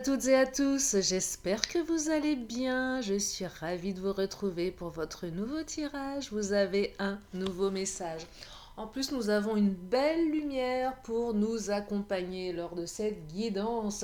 Toutes et à tous, j'espère que vous allez bien. Je suis ravie de vous retrouver pour votre nouveau tirage. Vous avez un nouveau message. En plus, nous avons une belle lumière pour nous accompagner lors de cette guidance.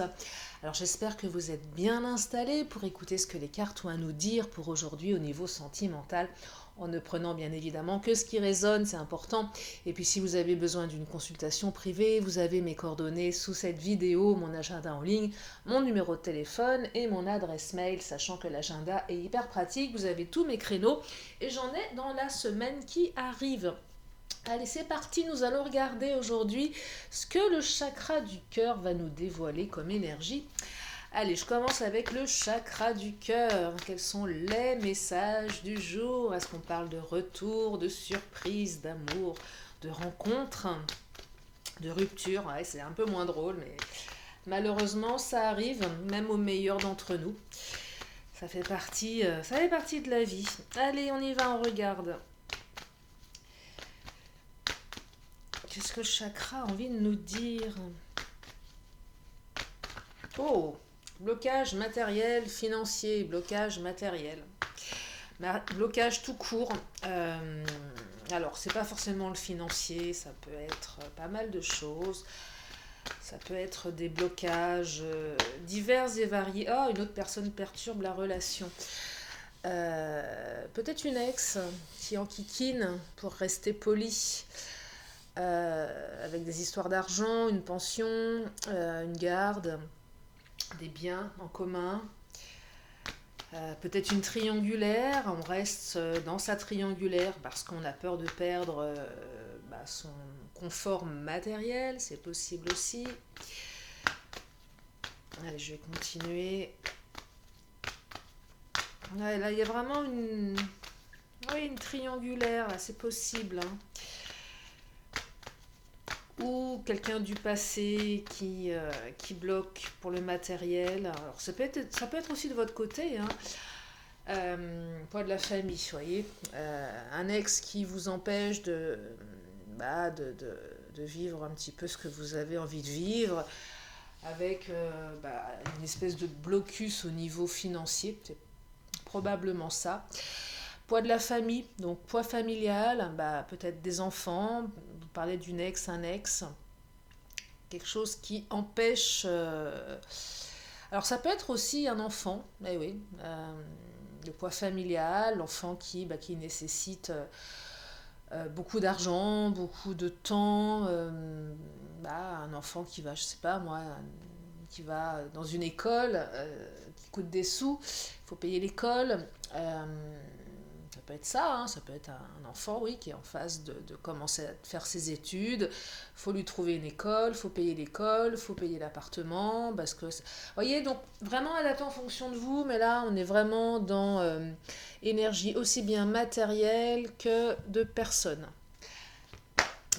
Alors j'espère que vous êtes bien installés pour écouter ce que les cartes ont à nous dire pour aujourd'hui au niveau sentimental, en ne prenant bien évidemment que ce qui résonne, c'est important. Et puis si vous avez besoin d'une consultation privée, vous avez mes coordonnées sous cette vidéo, mon agenda en ligne, mon numéro de téléphone et mon adresse mail, sachant que l'agenda est hyper pratique. Vous avez tous mes créneaux et j'en ai dans la semaine qui arrive. Allez, c'est parti, nous allons regarder aujourd'hui ce que le chakra du cœur va nous dévoiler comme énergie. Allez, je commence avec le chakra du cœur. Quels sont les messages du jour? Est-ce qu'on parle de retour, de surprise, d'amour, de rencontre, de rupture? Ouais, c'est un peu moins drôle, mais malheureusement, ça arrive, même aux meilleurs d'entre nous. Ça fait partie de la vie. Allez, on y va, on regarde. Qu'est-ce que le chakra a envie de nous dire? Oh, blocage matériel, financier, blocage matériel. Blocage tout court. Alors, c'est pas forcément le financier, ça peut être pas mal de choses. Ça peut être des blocages divers et variés. Oh, une autre personne perturbe la relation. Peut-être une ex qui enquiquine pour rester poli. Avec des histoires d'argent, une pension, une garde, des biens en commun. Peut-être une triangulaire, on reste dans sa triangulaire parce qu'on a peur de perdre son confort matériel, c'est possible aussi. Allez, je vais continuer. Ouais, là, il y a vraiment une triangulaire, là, c'est possible. Hein. Ou quelqu'un du passé qui bloque pour le matériel. Alors, ça peut être aussi de votre côté, hein. Poids de la famille, vous voyez. Un ex qui vous empêche de vivre un petit peu ce que vous avez envie de vivre, avec une espèce de blocus au niveau financier, c'est probablement ça. Poids de la famille, donc poids familial, peut-être des enfants, vous parlez d'une ex, un ex, quelque chose qui empêche... Alors ça peut être aussi un enfant, eh oui, le poids familial, l'enfant qui nécessite beaucoup d'argent, beaucoup de temps, un enfant qui va, je sais pas moi, qui va dans une école qui coûte des sous, il faut payer l'école. Ça peut être ça, hein, ça peut être un enfant, oui, qui est en phase de commencer à faire ses études. Il faut lui trouver une école, il faut payer l'école, il faut payer l'appartement. Parce que, vous voyez, donc vraiment adapté en fonction de vous, mais là, on est vraiment dans énergie aussi bien matérielle que de personne.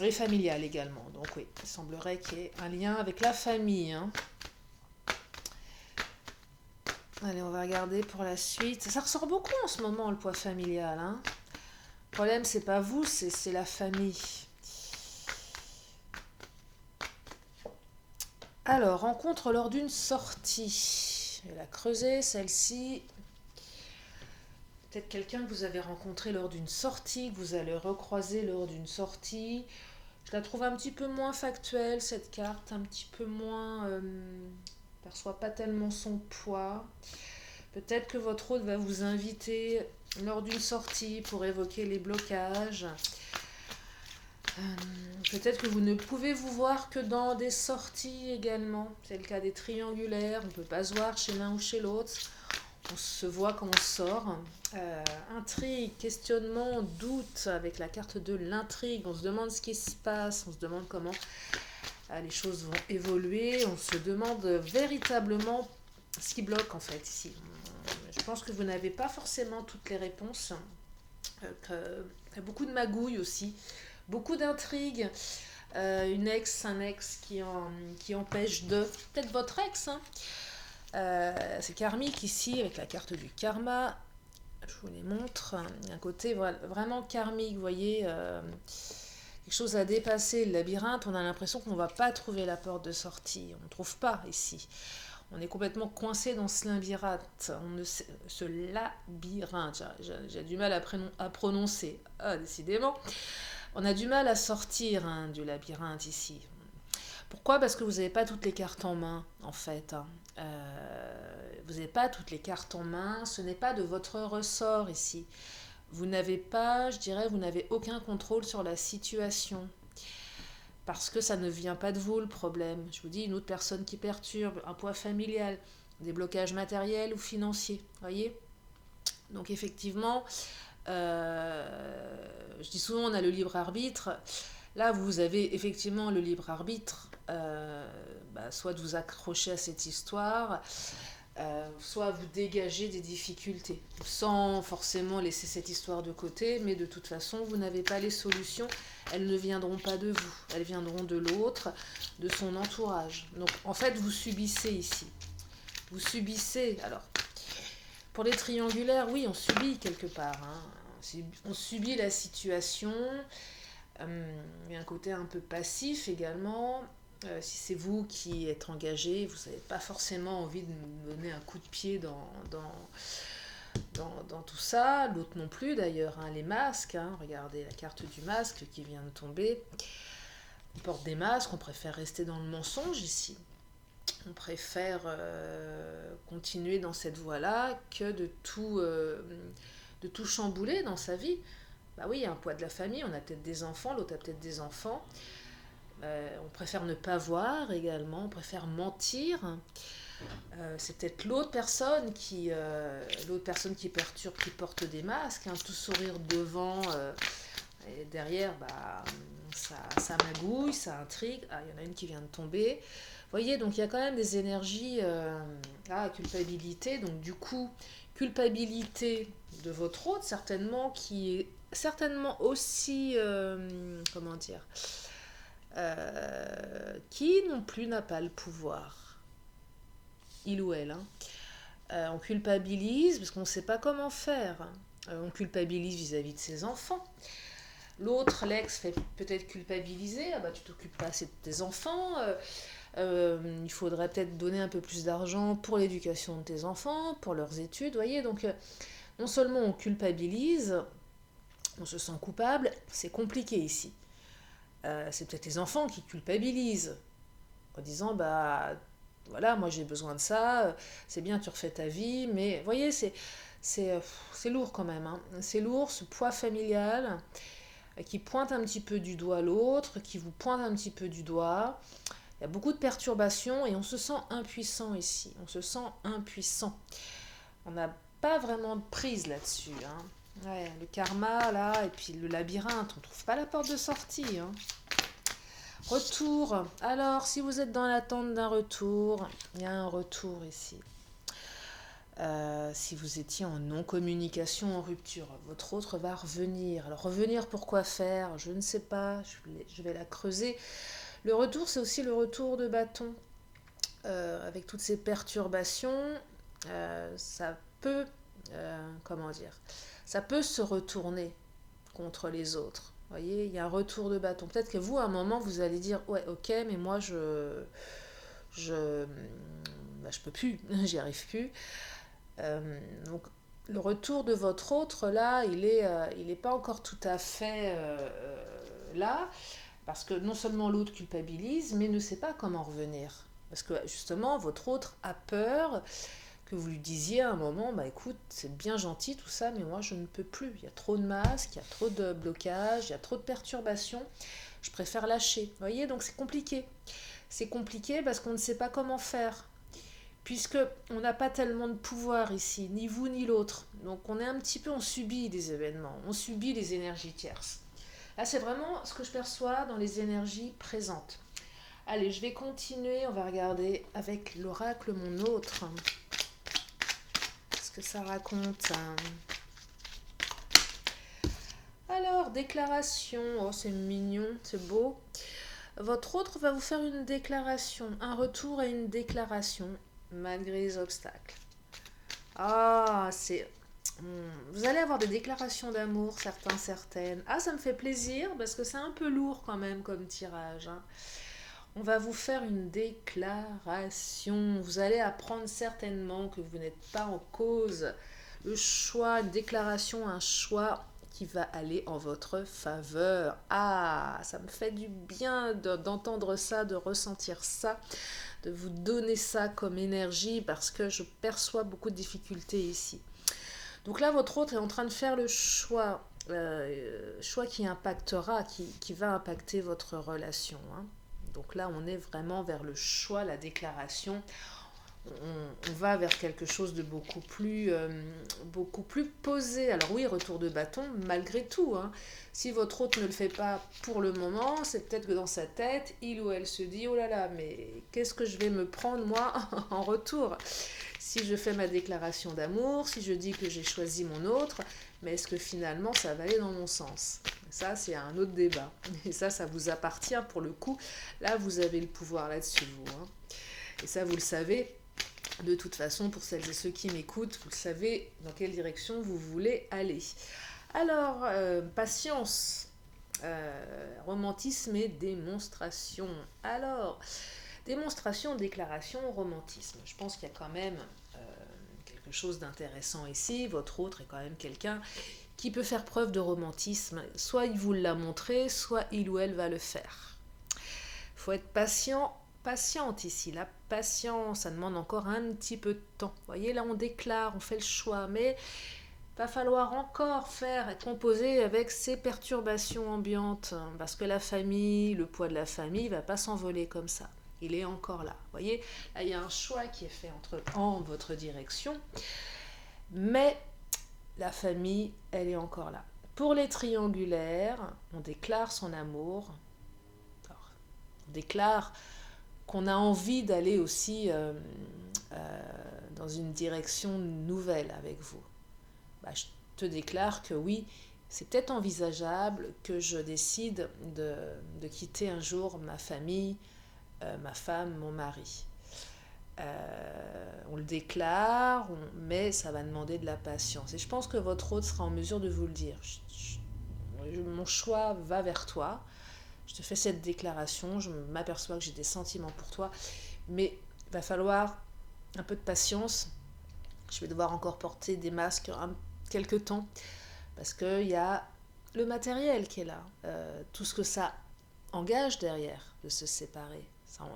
Et familiale également. Donc oui, il semblerait qu'il y ait un lien avec la famille. Hein. Allez, on va regarder pour la suite. Ça ressort beaucoup en ce moment, le poids familial. Hein. Le problème, c'est pas vous, c'est la famille. Alors, rencontre lors d'une sortie. Je vais la creuser, celle-ci. Peut-être quelqu'un que vous avez rencontré lors d'une sortie, que vous allez recroiser lors d'une sortie. Je la trouve un petit peu moins factuelle, cette carte, un petit peu moins... ne perçoit pas tellement son poids. Peut-être que votre hôte va vous inviter lors d'une sortie pour évoquer les blocages. Peut-être que vous ne pouvez vous voir que dans des sorties également. C'est le cas des triangulaires. On ne peut pas se voir chez l'un ou chez l'autre. On se voit quand on sort. Intrigue, questionnement, doute avec la carte de l'intrigue. On se demande ce qui se passe. On se demande comment les choses vont évoluer. On se demande véritablement ce qui bloque en fait ici. Je pense que vous n'avez pas forcément toutes les réponses. Il y a beaucoup de magouilles aussi. Beaucoup d'intrigues. Une ex, un ex qui empêche de... Peut-être votre ex. Hein. C'est karmique ici avec la carte du karma. Je vous les montre. Il y a un côté vraiment karmique, vous voyez. Quelque chose à dépasser. Le labyrinthe, on a l'impression qu'on ne va pas trouver la porte de sortie. On ne trouve pas ici. On est complètement coincé dans ce labyrinthe. On ne sait, ce labyrinthe, j'ai du mal à prononcer. Ah, décidément. On a du mal à sortir hein, du labyrinthe ici. Pourquoi? Parce que vous n'avez pas toutes les cartes en main, en fait. Hein. Vous n'avez pas toutes les cartes en main. Ce n'est pas de votre ressort ici. Vous n'avez pas, je dirais, vous n'avez aucun contrôle sur la situation. Parce que ça ne vient pas de vous le problème. Je vous dis, une autre personne qui perturbe, un poids familial, des blocages matériels ou financiers. Voyez? Donc effectivement, je dis souvent on a le libre arbitre. Là, vous avez effectivement le libre arbitre, soit de vous accrocher à cette histoire, soit vous dégager des difficultés, sans forcément laisser cette histoire de côté, mais de toute façon, vous n'avez pas les solutions, elles ne viendront pas de vous, elles viendront de l'autre, de son entourage. Donc, en fait, vous subissez ici. Vous subissez, alors, pour les triangulaires, oui, on subit quelque part, hein. On subit la situation, il y a un côté un peu passif également. Si c'est vous qui êtes engagé, vous n'avez pas forcément envie de me donner un coup de pied dans tout ça. L'autre non plus d'ailleurs, hein, les masques. Hein, regardez la carte du masque qui vient de tomber. On porte des masques, on préfère rester dans le mensonge ici. On préfère continuer dans cette voie-là que de tout chambouler dans sa vie. Bah oui, il y a un poids de la famille, on a peut-être des enfants, l'autre a peut-être des enfants. On préfère ne pas voir également, on préfère mentir. C'est peut-être l'autre personne qui perturbe, qui porte des masques, hein, tout sourire devant et derrière, ça magouille, ça intrigue. Ah, il y en a une qui vient de tomber. Vous voyez, donc il y a quand même des énergies, culpabilité. Donc du coup, culpabilité de votre autre, certainement, qui est certainement aussi, comment dire, qui non plus n'a pas le pouvoir, il ou elle. Hein. On culpabilise parce qu'on ne sait pas comment faire. On culpabilise vis-à-vis de ses enfants. L'autre, l'ex, fait peut-être culpabiliser. Ah bah tu t'occupes pas assez de tes enfants. Il faudrait peut-être donner un peu plus d'argent pour l'éducation de tes enfants, pour leurs études. Voyez, donc non seulement on culpabilise, on se sent coupable, c'est compliqué ici. C'est peut-être les enfants qui culpabilisent en disant bah voilà, moi j'ai besoin de ça, c'est bien, tu refais ta vie, mais vous voyez, c'est lourd quand même. Hein. C'est lourd, ce poids familial qui pointe un petit peu du doigt l'autre, qui vous pointe un petit peu du doigt. Il y a beaucoup de perturbations et on se sent impuissant ici. On se sent impuissant. On n'a pas vraiment de prise là-dessus. Hein. Ouais, le karma, là, et puis le labyrinthe, on ne trouve pas la porte de sortie. Hein. Retour. Alors, si vous êtes dans l'attente d'un retour, il y a un retour ici. Si vous étiez en non-communication, en rupture, votre autre va revenir. Alors, revenir pour quoi faire? Je ne sais pas, je vais la creuser. Le retour, c'est aussi le retour de bâton. Avec toutes ces perturbations, ça peut, comment dire, ça peut se retourner contre les autres. Vous voyez, il y a un retour de bâton. Peut-être que vous, à un moment, vous allez dire, ouais, ok, mais moi, je peux plus, j'y arrive plus. Donc, le retour de votre autre, là, il est pas encore tout à fait là, parce que non seulement l'autre culpabilise, mais ne sait pas comment revenir. Parce que justement, votre autre a peur que vous lui disiez à un moment, bah écoute, c'est bien gentil tout ça, mais moi je ne peux plus. Il y a trop de masques, il y a trop de blocages, il y a trop de perturbations. Je préfère lâcher. Vous voyez, donc c'est compliqué. C'est compliqué parce qu'on ne sait pas comment faire. Puisque on n'a pas tellement de pouvoir ici, ni vous ni l'autre. Donc on est un petit peu, on subit des événements, on subit les énergies tierces. Là, c'est vraiment ce que je perçois dans les énergies présentes. Allez, je vais continuer, on va regarder avec l'oracle mon autre. Qu'est-ce que ça raconte? Alors, déclaration. Oh, c'est mignon, c'est beau. Votre autre va vous faire une déclaration, un retour à une déclaration, malgré les obstacles. Ah, c'est... Vous allez avoir des déclarations d'amour, certaines. Ah, ça me fait plaisir, parce que c'est un peu lourd quand même comme tirage. Hein. On va vous faire une déclaration. Vous allez apprendre certainement que vous n'êtes pas en cause. Le choix, une déclaration, un choix qui va aller en votre faveur. Ah, ça me fait du bien d'entendre ça, de ressentir ça, de vous donner ça comme énergie parce que je perçois beaucoup de difficultés ici. Donc là, votre autre est en train de faire le choix, choix qui impactera, qui va impacter votre relation, hein. Donc là, on est vraiment vers le choix, la déclaration. On va vers quelque chose de beaucoup plus posé. Alors oui, retour de bâton, malgré tout, hein. Si votre hôte ne le fait pas pour le moment, c'est peut-être que dans sa tête, il ou elle se dit, oh là là, mais qu'est-ce que je vais me prendre moi en retour? Si je fais ma déclaration d'amour, si je dis que j'ai choisi mon autre, mais est-ce que finalement ça va aller dans mon sens? Ça, c'est un autre débat. Et ça vous appartient pour le coup. Là, vous avez le pouvoir là-dessus, vous, hein. Et ça, vous le savez. De toute façon, pour celles et ceux qui m'écoutent, vous savez dans quelle direction vous voulez aller. Alors, patience, romantisme et démonstration. Alors, démonstration, déclaration, romantisme. Je pense qu'il y a quand même quelque chose d'intéressant ici. Votre autre est quand même quelqu'un qui peut faire preuve de romantisme. Soit il vous l'a montré, soit il ou elle va le faire. Il faut être patiente ici. La patience, ça demande encore un petit peu de temps. Vous voyez, là on déclare, on fait le choix, mais il va falloir encore faire et composer avec ces perturbations ambiantes, parce que la famille, le poids de la famille ne va pas s'envoler comme ça. Il est encore là. Vous voyez, là il y a un choix qui est fait en votre direction, mais la famille, elle est encore là. Pour les triangulaires, on déclare son amour. Alors, on déclare qu'on a envie d'aller aussi dans une direction nouvelle avec vous. Bah, je te déclare que oui, c'est peut-être envisageable que je décide de quitter un jour ma famille, ma femme, mon mari. On le déclare, mais ça va demander de la patience. Et je pense que votre hôte sera en mesure de vous le dire. Mon choix va vers toi. Je te fais cette déclaration, je m'aperçois que j'ai des sentiments pour toi, mais il va falloir un peu de patience. Je vais devoir encore porter des masques quelques temps, parce qu'il y a le matériel qui est là, tout ce que ça engage derrière de se séparer.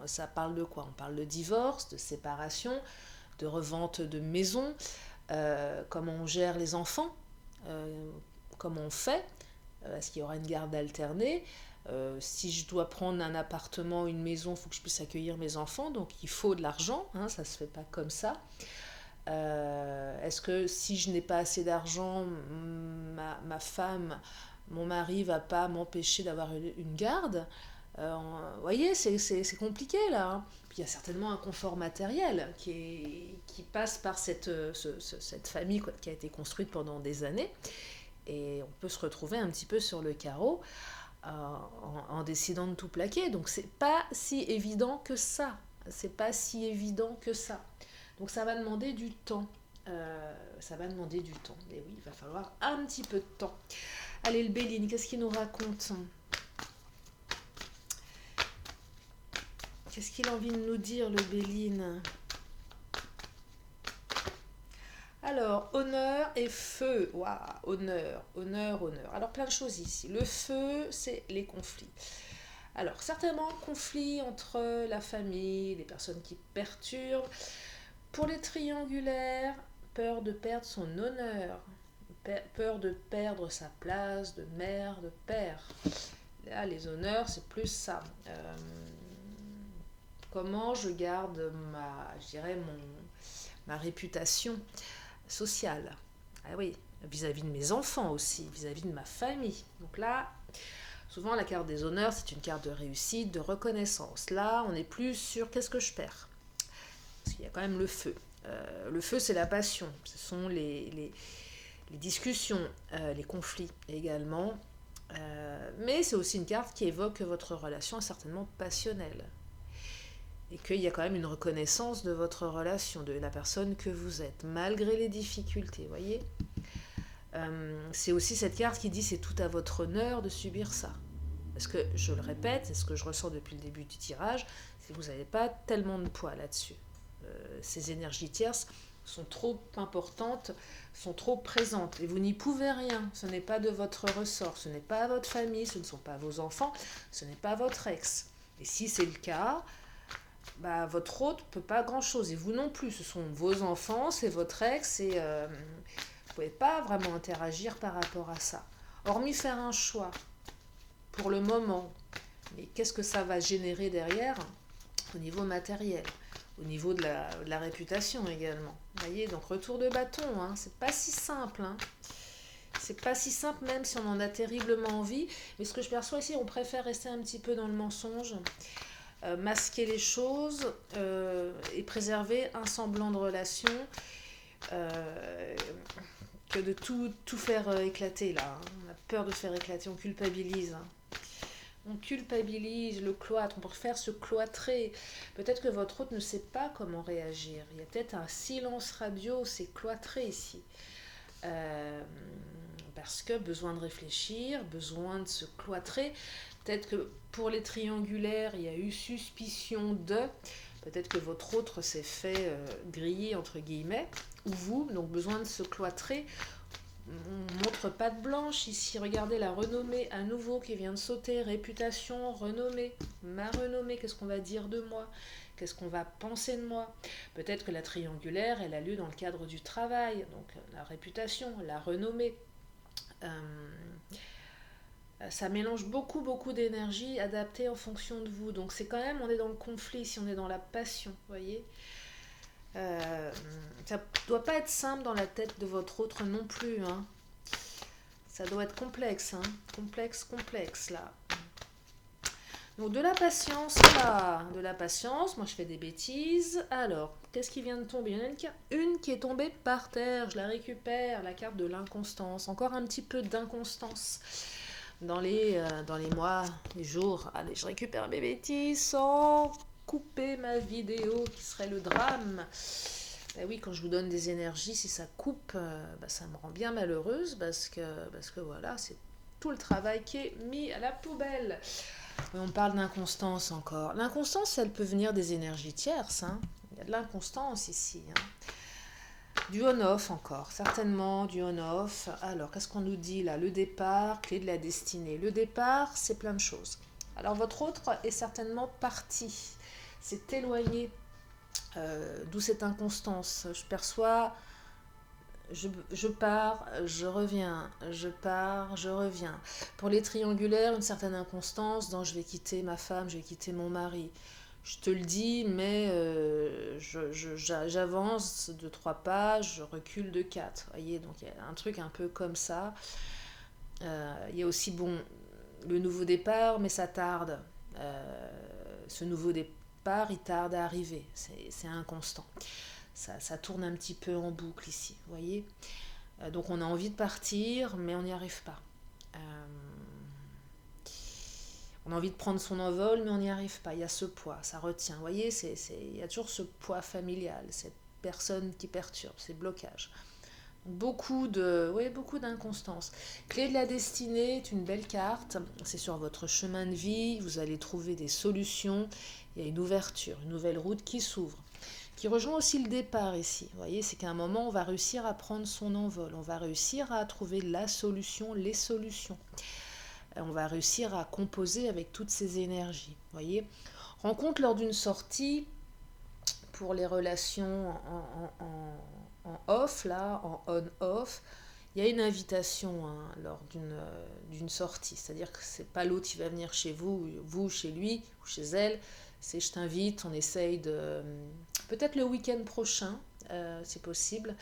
Ça parle de quoi? On parle de divorce, de séparation, de revente de maison, comment on gère les enfants, comment on fait, est-ce qu'il y aura une garde alternée? Si je dois prendre un appartement, une maison, il faut que je puisse accueillir mes enfants, donc il faut de l'argent, hein, ça ne se fait pas comme ça. Est-ce que si je n'ai pas assez d'argent, ma femme, mon mari ne va pas m'empêcher d'avoir une garde? Vous voyez, c'est compliqué là, hein. Puis il y a certainement un confort matériel qui passe par cette famille qui a été construite pendant des années. Et on peut se retrouver un petit peu sur le carreau en décidant de tout plaquer. Donc c'est pas si évident que ça. C'est pas si évident que ça. Donc ça va demander du temps. Ça va demander du temps. Et oui, il va falloir un petit peu de temps. Allez, le Béline, qu'est-ce qu'il nous raconte? Qu'est-ce qu'il a envie de nous dire, le Béline? Alors, honneur et feu. Waouh, honneur. Alors, plein de choses ici. Le feu, c'est les conflits. Alors, certainement, conflits entre la famille, les personnes qui perturbent. Pour les triangulaires, peur de perdre son honneur. Peur de perdre sa place de mère, de père. Là, les honneurs, c'est plus ça. Comment je garde ma réputation sociale. Ah oui, vis-à-vis de mes enfants aussi, vis-à-vis de ma famille. Donc là, souvent la carte des honneurs, c'est une carte de réussite, de reconnaissance. Là, on est plus sur qu'est-ce que je perds. Parce qu'il y a quand même le feu. Le feu, c'est la passion. Ce sont les discussions, les conflits également. Mais c'est aussi une carte qui évoque que votre relation est certainement passionnelle. Et qu'il y a quand même une reconnaissance de votre relation, de la personne que vous êtes, malgré les difficultés, voyez. C'est aussi cette carte qui dit c'est tout à votre honneur de subir ça. Parce que, je le répète, et ce que je ressens depuis le début du tirage, c'est que vous n'avez pas tellement de poids là-dessus. Ces énergies tierces sont trop importantes, sont trop présentes, et vous n'y pouvez rien. Ce n'est pas de votre ressort, ce n'est pas votre famille, ce ne sont pas vos enfants, ce n'est pas votre ex. Et si c'est le cas, bah, votre hôte ne peut pas grand-chose, et vous non plus. Ce sont vos enfants, c'est votre ex, et vous ne pouvez pas vraiment interagir par rapport à ça. Hormis faire un choix, pour le moment. Mais qu'est-ce que ça va générer derrière au niveau matériel, au niveau de la réputation également. Vous voyez, donc retour de bâton, hein, c'est pas si simple. Hein. C'est pas si simple même si on en a terriblement envie. Mais ce que je perçois ici, on préfère rester un petit peu dans le mensonge, masquer les choses et préserver un semblant de relation que de tout faire éclater là. Hein. On a peur de faire éclater, on culpabilise. Hein. On culpabilise, le cloître, on préfère se cloîtrer. Peut-être que votre hôte ne sait pas comment réagir. Il y a peut-être un silence radio, c'est cloîtré ici. Parce que besoin de réfléchir, besoin de se cloîtrer. Peut-être que pour les triangulaires, il y a eu suspicion de... Peut-être que votre autre s'est fait griller, entre guillemets, ou vous, donc besoin de se cloîtrer. On montre patte blanche ici, regardez la renommée à nouveau qui vient de sauter, réputation, renommée, ma renommée, qu'est-ce qu'on va dire de moi, qu'est-ce qu'on va penser de moi. Peut-être que la triangulaire, elle a lieu dans le cadre du travail, donc la réputation, la renommée. Ça mélange beaucoup d'énergie adaptée en fonction de vous, donc c'est quand même, on est dans le conflit, si on est dans la passion, vous voyez. Ça doit pas être simple dans la tête de votre autre non plus. Hein. Ça doit être complexe. Hein. Complexe là. Donc de la patience là. De la patience. Moi je fais des bêtises. Alors, qu'est-ce qui vient de tomber? Il y en a une qui est tombée par terre. Je la récupère. La carte de l'inconstance. Encore un petit peu d'inconstance. Dans les mois, les jours. Allez, je récupère mes bêtises sans couper ma vidéo qui serait le drame. Ben oui, quand je vous donne des énergies, si ça coupe, ça me rend bien malheureuse parce que voilà, c'est tout le travail qui est mis à la poubelle. Mais on parle d'inconstance encore. L'inconstance, elle peut venir des énergies tierces. Hein. Il y a de l'inconstance ici. Hein. Du on-off encore, certainement du on-off. Alors, qu'est-ce qu'on nous dit là? Le départ, clé de la destinée. Le départ, c'est plein de choses. Alors, votre autre est certainement parti. C'est éloigné, d'où cette inconstance. Je perçois, je pars, je reviens, je pars, je reviens. Pour les triangulaires, une certaine inconstance dans je vais quitter ma femme, je vais quitter mon mari. Je te le dis, mais j'avance de 3 pas, je recule de 4. Vous voyez, donc il y a un truc un peu comme ça. Il y a aussi, bon, le nouveau départ, mais ça tarde. Ce nouveau départ, il tarde à arriver. C'est inconstant. Ça tourne un petit peu en boucle ici, vous voyez. Donc on a envie de partir, mais on n'y arrive pas. On a envie de prendre son envol, mais on n'y arrive pas. Il y a ce poids, ça retient. Vous voyez, il y a toujours ce poids familial, cette personne qui perturbe, ces blocages. Beaucoup d'inconstance. Clé de la destinée est une belle carte. C'est sur votre chemin de vie. Vous allez trouver des solutions. Il y a une ouverture, une nouvelle route qui s'ouvre. Qui rejoint aussi le départ ici. Vous voyez, c'est qu'à un moment, on va réussir à prendre son envol. On va réussir à trouver la solution, les solutions. On va réussir à composer avec toutes ces énergies. Vous voyez, rencontre lors d'une sortie pour les relations en off, là, en on-off, il y a une invitation hein, lors d'une sortie. C'est-à-dire que c'est pas l'autre qui va venir chez vous, vous chez lui ou chez elle. C'est je t'invite, on essaye de... Peut-être le week-end prochain, c'est possible.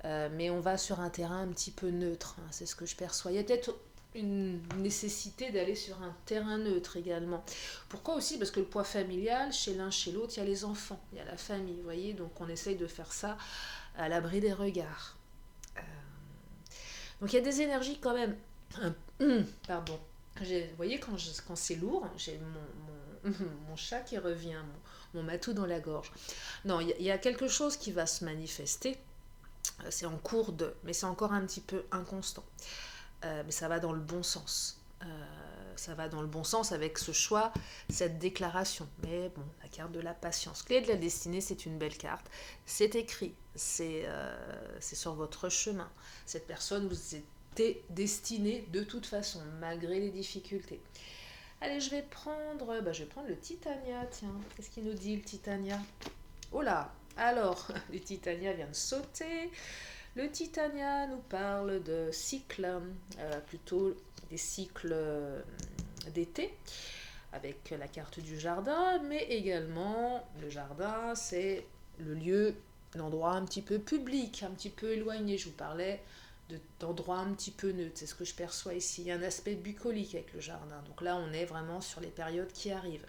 Mais on va sur un terrain un petit peu neutre. Hein, c'est ce que je perçois. Il y a peut-être une nécessité d'aller sur un terrain neutre également. Pourquoi aussi? Parce que le poids familial, chez l'un, chez l'autre, il y a les enfants, il y a la famille, vous voyez, donc on essaye de faire ça à l'abri des regards. Donc il y a des énergies quand même. Pardon. Vous voyez, quand c'est lourd, j'ai mon chat qui revient, mon matou dans la gorge. Non, il y a quelque chose qui va se manifester. C'est en cours de, mais c'est encore un petit peu inconstant. Mais ça va dans le bon sens. ça va dans le bon sens avec ce choix, cette déclaration. Mais bon, la carte de la patience. Clé de la destinée, c'est une belle carte. C'est écrit, c'est sur votre chemin. Cette personne vous était destinée de toute façon, malgré les difficultés. Allez, je vais prendre le Titania, tiens. Qu'est-ce qu'il nous dit, le Titania? Oh là, alors, le Titania vient de sauter. Le Titania nous parle de cycles, plutôt des cycles d'été, avec la carte du jardin, mais également le jardin, c'est le lieu, l'endroit un petit peu public, un petit peu éloigné. Je vous parlais d'endroits un petit peu neutres, c'est ce que je perçois ici. Il y a un aspect bucolique avec le jardin, donc là on est vraiment sur les périodes qui arrivent.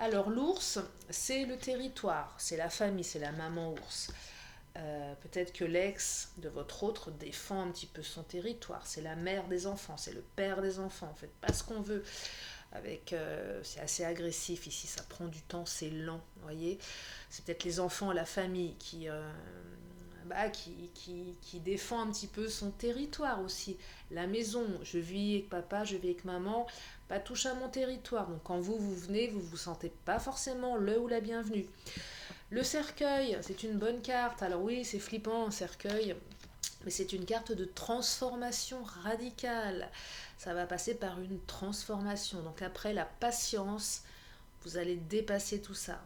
Alors l'ours, c'est le territoire, c'est la famille, c'est la maman ours. Peut-être que l'ex de votre autre défend un petit peu son territoire. C'est la mère des enfants, c'est le père des enfants. En fait, pas ce qu'on veut. C'est assez agressif ici, ça prend du temps, c'est lent. Voyez, c'est peut-être les enfants, la famille qui défend un petit peu son territoire aussi. La maison, je vis avec papa, je vis avec maman, pas touche à mon territoire. Donc quand vous venez, vous vous sentez pas forcément le ou la bienvenue. Le cercueil, c'est une bonne carte. Alors oui, c'est flippant, un cercueil, mais c'est une carte de transformation radicale. Ça va passer par une transformation. Donc après, la patience, vous allez dépasser tout ça.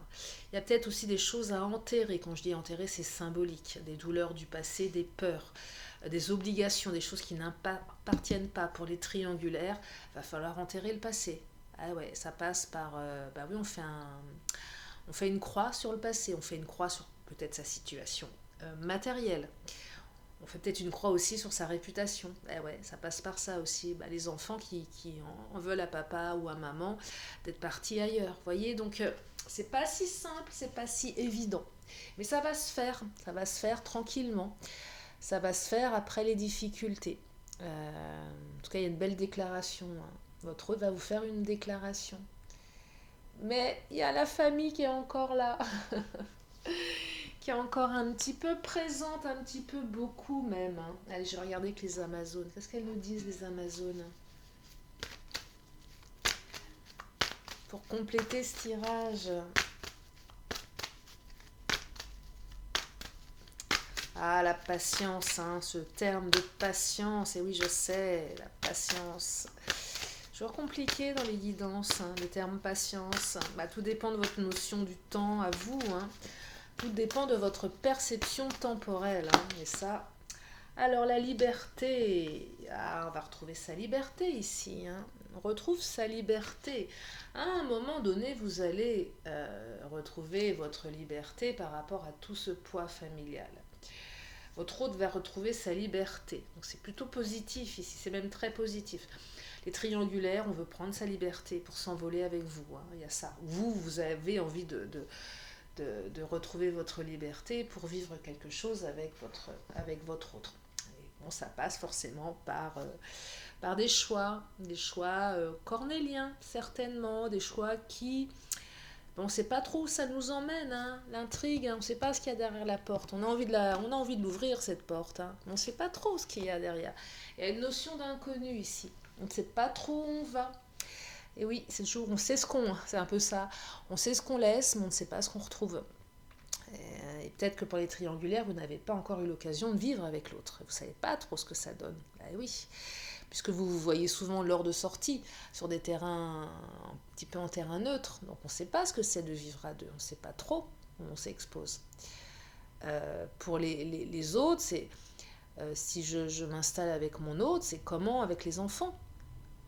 Il y a peut-être aussi des choses à enterrer. Quand je dis enterrer, c'est symbolique. Des douleurs du passé, des peurs, des obligations, des choses qui n'appartiennent pas. Pour les triangulaires, il va falloir enterrer le passé. Ah ouais, ça passe par... oui, on fait une croix sur le passé, on fait une croix sur peut-être sa situation matérielle. On fait peut-être une croix aussi sur sa réputation. Eh ouais, ça passe par ça aussi. Les enfants qui en veulent à papa ou à maman d'être partis ailleurs. Vous voyez, donc c'est pas si simple, c'est pas si évident. Mais ça va se faire tranquillement. Ça va se faire après les difficultés. En tout cas, il y a une belle déclaration. Votre hôte va vous faire une déclaration. Mais il y a la famille qui est encore là, qui est encore un petit peu présente, un petit peu beaucoup même. Allez, je vais regarder avec les Amazones. Qu'est-ce qu'elles nous disent, les Amazones? Pour compléter ce tirage. Ah, la patience, ce terme de patience. Et oui, je sais, la patience. Toujours compliqué dans les guidances, le terme patience. Tout dépend de votre notion du temps à vous. Tout dépend de votre perception temporelle. Et ça. Alors la liberté. On va retrouver sa liberté ici. On retrouve sa liberté. À un moment donné, vous allez retrouver votre liberté par rapport à tout ce poids familial. Votre hôte va retrouver sa liberté. Donc c'est plutôt positif ici, c'est même très positif. Les triangulaires, on veut prendre sa liberté pour s'envoler avec vous. Il y a ça. Vous avez envie de retrouver votre liberté pour vivre quelque chose avec votre autre. Et bon, ça passe forcément par des choix cornéliens, certainement, des choix qui... On ne sait pas trop où ça nous emmène, l'intrigue, on ne sait pas ce qu'il y a derrière la porte. On a envie de l'ouvrir, cette porte. On ne sait pas trop ce qu'il y a derrière. Il y a une notion d'inconnu ici. On ne sait pas trop où on va. Et oui, c'est toujours, c'est un peu ça. On sait ce qu'on laisse, mais on ne sait pas ce qu'on retrouve. Et peut-être que pour les triangulaires, vous n'avez pas encore eu l'occasion de vivre avec l'autre. Vous ne savez pas trop ce que ça donne. Oui, puisque vous voyez souvent lors de sorties sur des terrains un petit peu en terrain neutre. Donc on ne sait pas ce que c'est de vivre à deux. On ne sait pas trop où on s'expose. Pour les autres, c'est si je m'installe avec mon autre, c'est comment avec les enfants.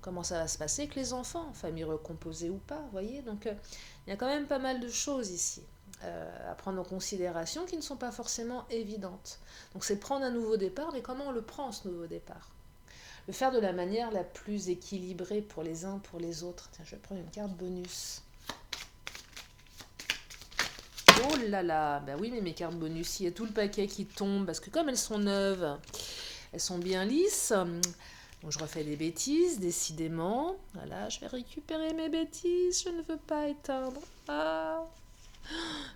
Comment ça va se passer avec les enfants, famille recomposée ou pas, vous voyez. Donc il y a quand même pas mal de choses ici à prendre en considération qui ne sont pas forcément évidentes. Donc c'est prendre un nouveau départ, mais comment on le prend ce nouveau départ? Le faire de la manière la plus équilibrée pour les uns, pour les autres. Tiens, je vais prendre une carte bonus. Oh là là, oui, mais mes cartes bonus, il y a tout le paquet qui tombe, parce que comme elles sont neuves, elles sont bien lisses. Donc je refais des bêtises, décidément. Voilà, je vais récupérer mes bêtises, je ne veux pas éteindre.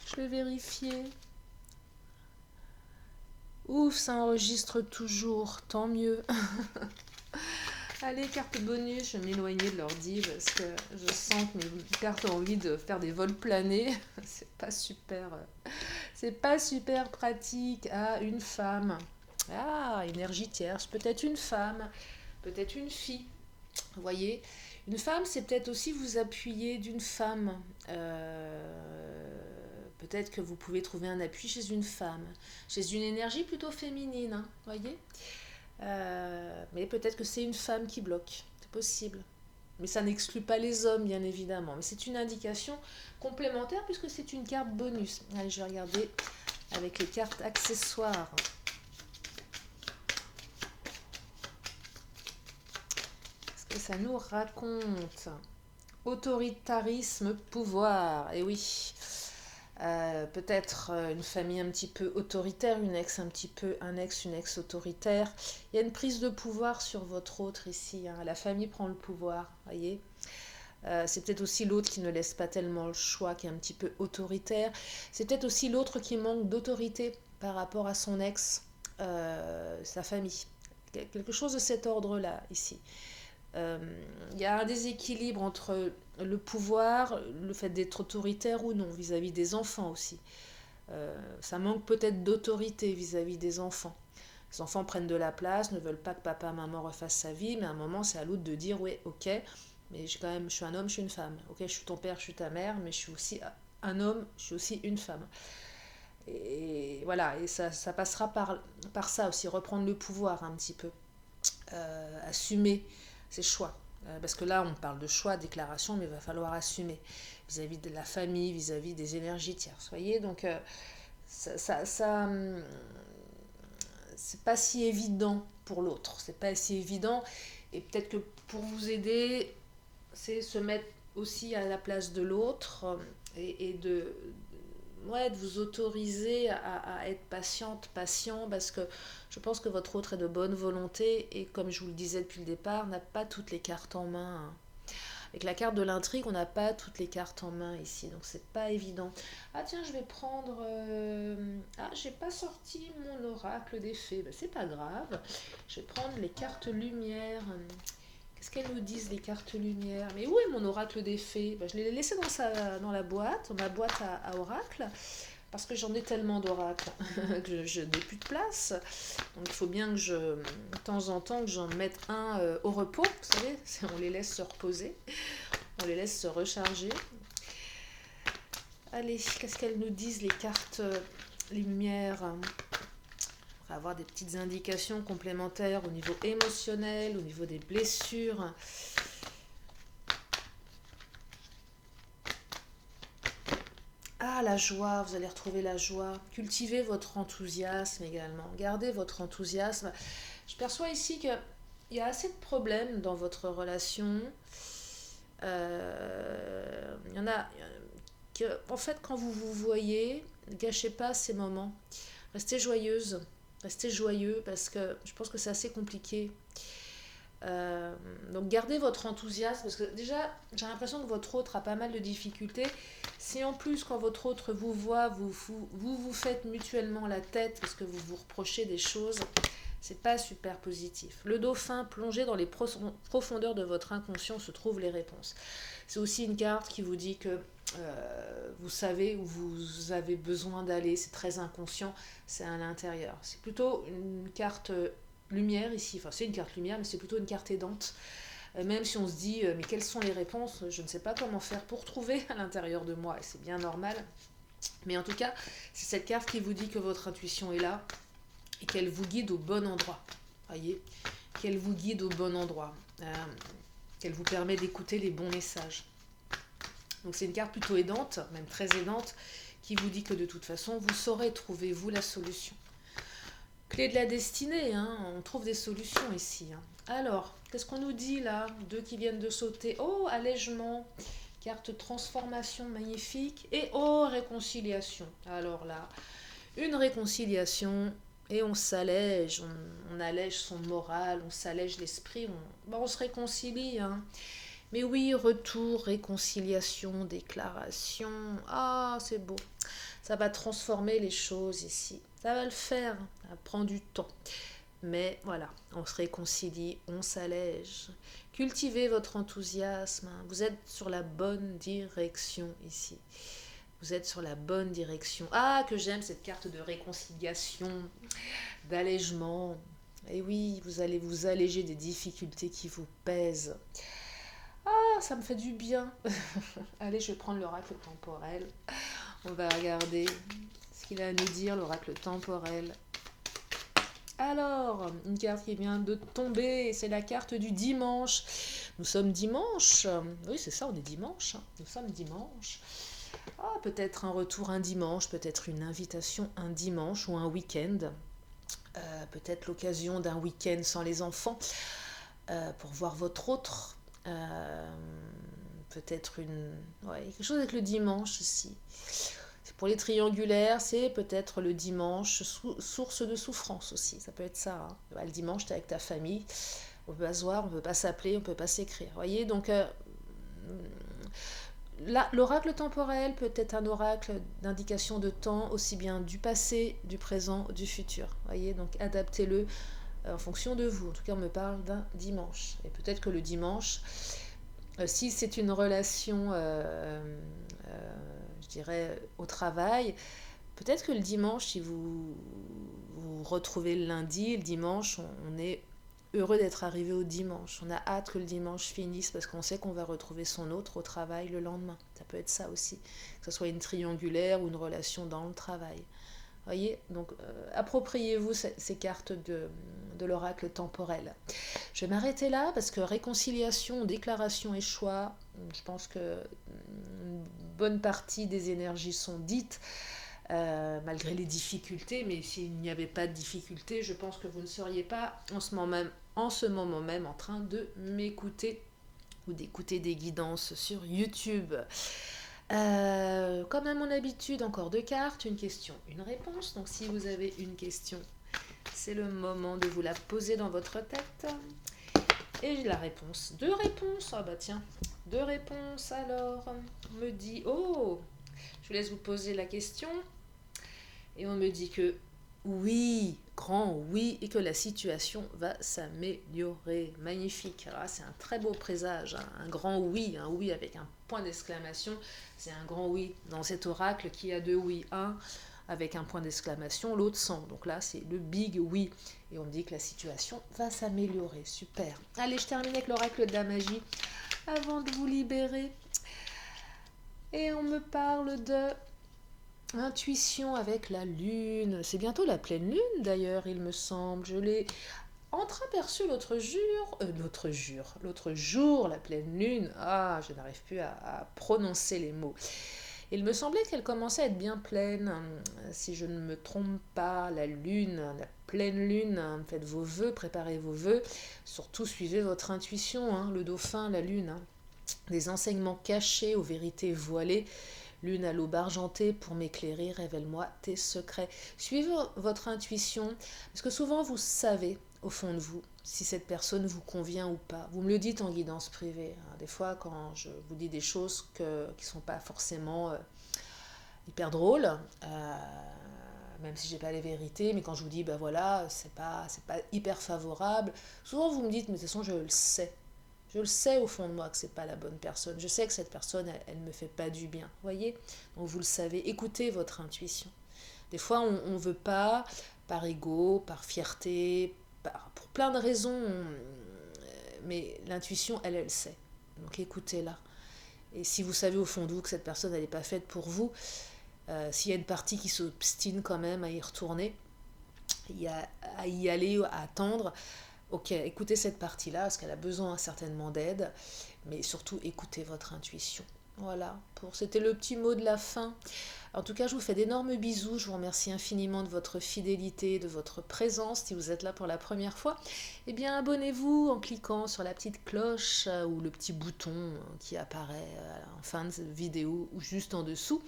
Je vais vérifier. Ouf, ça enregistre toujours, tant mieux. Allez, carte bonus, je vais m'éloigner de l'ordi parce que je sens que mes cartes ont envie de faire des vols planés. C'est pas super pratique. Ah, une femme. Ah, énergie tierce. Peut-être une femme, peut-être une fille. Vous voyez, une femme, c'est peut-être aussi vous appuyer d'une femme. Peut-être que vous pouvez trouver un appui chez une femme, chez une énergie plutôt féminine, hein, voyez. Mais peut-être que c'est une femme qui bloque, c'est possible. Mais ça n'exclut pas les hommes, bien évidemment. Mais c'est une indication complémentaire puisque c'est une carte bonus. Allez, je vais regarder avec les cartes accessoires. Qu'est-ce que ça nous raconte? Autoritarisme, pouvoir. Et oui, peut-être une famille un petit peu autoritaire, un ex, une ex autoritaire. Il y a une prise de pouvoir sur votre autre ici, hein. La famille prend le pouvoir, voyez. C'est peut-être aussi l'autre qui ne laisse pas tellement le choix, qui est un petit peu autoritaire. C'est peut-être aussi l'autre qui manque d'autorité par rapport à son ex, sa famille. Quelque chose de cet ordre-là ici. Il y a un déséquilibre entre le pouvoir, le fait d'être autoritaire ou non, vis-à-vis des enfants aussi. Ça manque peut-être d'autorité vis-à-vis des enfants. Les enfants prennent de la place, ne veulent pas que papa et maman refassent sa vie, mais à un moment, c'est à l'autre de dire, oui, ok, mais je suis un homme, je suis une femme. Ok, je suis ton père, je suis ta mère, mais je suis aussi un homme, je suis aussi une femme. Et voilà, et ça passera par ça aussi, reprendre le pouvoir un petit peu, assumer ses choix. Parce que là, on parle de choix, déclaration, mais il va falloir assumer vis-à-vis de la famille, vis-à-vis des énergies tierces. Vous voyez, donc c'est pas si évident pour l'autre. C'est pas si évident. Et peut-être que pour vous aider, c'est se mettre aussi à la place de l'autre et de vous autoriser à être patient, parce que je pense que votre autre est de bonne volonté et comme je vous le disais depuis le départ, n'a pas toutes les cartes en main, hein. Avec la carte de l'intrigue, on n'a pas toutes les cartes en main ici, donc c'est pas évident. Ah tiens, je vais prendre... Ah, j'ai pas sorti mon oracle des fées, ben, c'est pas grave. Je vais prendre les cartes lumière. Qu'est-ce qu'elles nous disent, les cartes lumière? Mais où est mon oracle des fées? Ben, je l'ai laissé dans la boîte, dans ma boîte à oracle, parce que j'en ai tellement d'oracles que je n'ai plus de place. Donc il faut bien que de temps en temps, que j'en mette un au repos, vous savez, on les laisse se reposer, on les laisse se recharger. Allez, qu'est-ce qu'elles nous disent, les cartes lumière? On va avoir des petites indications complémentaires au niveau émotionnel, au niveau des blessures. Ah, la joie, vous allez retrouver la joie. Cultivez votre enthousiasme également. Gardez votre enthousiasme. Je perçois ici qu'il y a assez de problèmes dans votre relation. Il y en a que, en fait, quand vous vous voyez, ne gâchez pas ces moments. Restez joyeuse. Restez joyeux parce que je pense que c'est assez compliqué. Donc gardez votre enthousiasme parce que déjà j'ai l'impression que votre autre a pas mal de difficultés. Si en plus quand votre autre vous voit, vous faites mutuellement la tête parce que vous vous reprochez des choses, c'est pas super positif. Le dauphin, plongé dans les profondeurs de votre inconscient se trouvent les réponses. C'est aussi une carte qui vous dit que vous savez où vous avez besoin d'aller, c'est très inconscient, c'est à l'intérieur. C'est plutôt une carte lumière ici, enfin c'est une carte lumière, mais c'est plutôt une carte aidante. Même si on se dit, mais quelles sont les réponses? Je ne sais pas comment faire pour trouver à l'intérieur de moi, et c'est bien normal. Mais en tout cas, c'est cette carte qui vous dit que votre intuition est là, et qu'elle vous guide au bon endroit. Voyez, qu'elle vous guide au bon endroit. Qu'elle vous permet d'écouter les bons messages. Donc c'est une carte plutôt aidante, même très aidante, qui vous dit que de toute façon, vous saurez trouver, vous, la solution. Clé de la destinée, hein, on trouve des solutions ici. Hein. Alors, qu'est-ce qu'on nous dit là? Deux qui viennent de sauter. Oh, allègement, carte transformation magnifique. Et oh, réconciliation. Alors là, une réconciliation et on s'allège, on allège son moral, on s'allège l'esprit, on se réconcilie. Hein. Mais oui, retour, réconciliation, déclaration. Ah, c'est beau. Ça va transformer les choses ici. Ça va le faire. Ça prend du temps. Mais voilà, on se réconcilie, on s'allège. Cultivez votre enthousiasme. Vous êtes sur la bonne direction ici. Vous êtes sur la bonne direction. Ah, que j'aime cette carte de réconciliation, d'allègement. Et oui, vous allez vous alléger des difficultés qui vous pèsent. Ah, ça me fait du bien. Allez, je vais prendre l'oracle temporel. On va regarder ce qu'il a à nous dire, l'oracle temporel. Alors, une carte qui vient de tomber, c'est la carte du dimanche. Nous sommes dimanche. Oui, c'est ça, on est dimanche. Nous sommes dimanche. Ah, peut-être un retour un dimanche, peut-être une invitation un dimanche ou un week-end. Peut-être l'occasion d'un week-end sans les enfants pour voir votre autre. Peut-être quelque chose avec le dimanche aussi. Pour les triangulaires, c'est peut-être le dimanche, source de souffrance aussi. Ça peut être ça. Le dimanche, tu es avec ta famille. On ne peut pas se voir, on ne peut pas s'appeler, on ne peut pas s'écrire. Vous voyez, donc là, l'oracle temporel peut être un oracle d'indication de temps, aussi bien du passé, du présent, du futur. Vous voyez, donc adaptez-le en fonction de vous. En tout cas, on me parle d'un dimanche. Et peut-être que le dimanche, si c'est une relation, je dirais, au travail, peut-être que le dimanche, si vous vous retrouvez le lundi, le dimanche, on est heureux d'être arrivé au dimanche. On a hâte que le dimanche finisse parce qu'on sait qu'on va retrouver son autre au travail le lendemain. Ça peut être ça aussi, que ce soit une triangulaire ou une relation dans le travail. Voyez, donc appropriez-vous ces cartes de l'oracle temporel. Je vais m'arrêter là parce que réconciliation, déclaration et choix, je pense que une bonne partie des énergies sont dites, malgré les difficultés, mais s'il n'y avait pas de difficultés, je pense que vous ne seriez pas en ce moment même en train de m'écouter ou d'écouter des guidances sur YouTube. Comme à mon habitude, encore 2 cartes, une question, une réponse. Donc si vous avez une question, c'est le moment de vous la poser dans votre tête. Et la réponse, 2 réponses. Ah bah tiens, 2 réponses alors. On me dit, oh, je vous laisse vous poser la question. Et on me dit que oui, grand oui, et que la situation va s'améliorer. Magnifique. Alors là, c'est un très beau présage, hein. Un grand oui avec un point d'exclamation. C'est un grand oui dans cet oracle qui a 2 oui. Un avec un point d'exclamation, l'autre sans. Donc là, c'est le big oui. Et on me dit que la situation va s'améliorer. Super. Allez, je termine avec l'oracle de la magie avant de vous libérer. Et on me parle de intuition avec la lune. C'est bientôt la pleine lune d'ailleurs, il me semble. Je l'ai entreaperçu l'autre jour, la pleine lune. Ah, je n'arrive plus à prononcer les mots. Il me semblait qu'elle commençait à être bien pleine. Si je ne me trompe pas, la lune, la pleine lune, faites vos vœux, préparez vos vœux. Surtout suivez votre intuition, hein, le dauphin, la lune. Hein. Des enseignements cachés aux vérités voilées. Lune à l'aube argentée pour m'éclairer, révèle-moi tes secrets. Suivez votre intuition, parce que souvent vous savez au fond de vous si cette personne vous convient ou pas. Vous me le dites en guidance privée. Des fois, quand je vous dis des choses qui ne sont pas forcément hyper drôles, même si je n'ai pas les vérités, mais quand je vous dis, ben voilà, c'est pas hyper favorable, souvent vous me dites, mais de toute façon, je le sais. Je le sais au fond de moi que c'est pas la bonne personne. Je sais que cette personne, elle me fait pas du bien. Voyez? Donc vous le savez. Écoutez votre intuition. Des fois, on veut pas, par ego, par fierté, pour plein de raisons, mais l'intuition, elle sait. Donc écoutez-la. Et si vous savez au fond de vous que cette personne, elle n'est pas faite pour vous, s'il y a une partie qui s'obstine quand même à y retourner, à y aller, à attendre, ok, écoutez cette partie-là, parce qu'elle a besoin certainement d'aide, mais surtout écoutez votre intuition. Voilà, c'était le petit mot de la fin. En tout cas, je vous fais d'énormes bisous, je vous remercie infiniment de votre fidélité, de votre présence. Si vous êtes là pour la première fois, eh bien abonnez-vous en cliquant sur la petite cloche ou le petit bouton qui apparaît en fin de vidéo ou juste en dessous.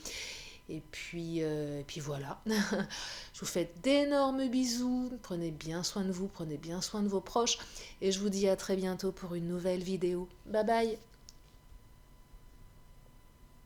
Et puis voilà, je vous fais d'énormes bisous, prenez bien soin de vous, prenez bien soin de vos proches, et je vous dis à très bientôt pour une nouvelle vidéo. Bye bye.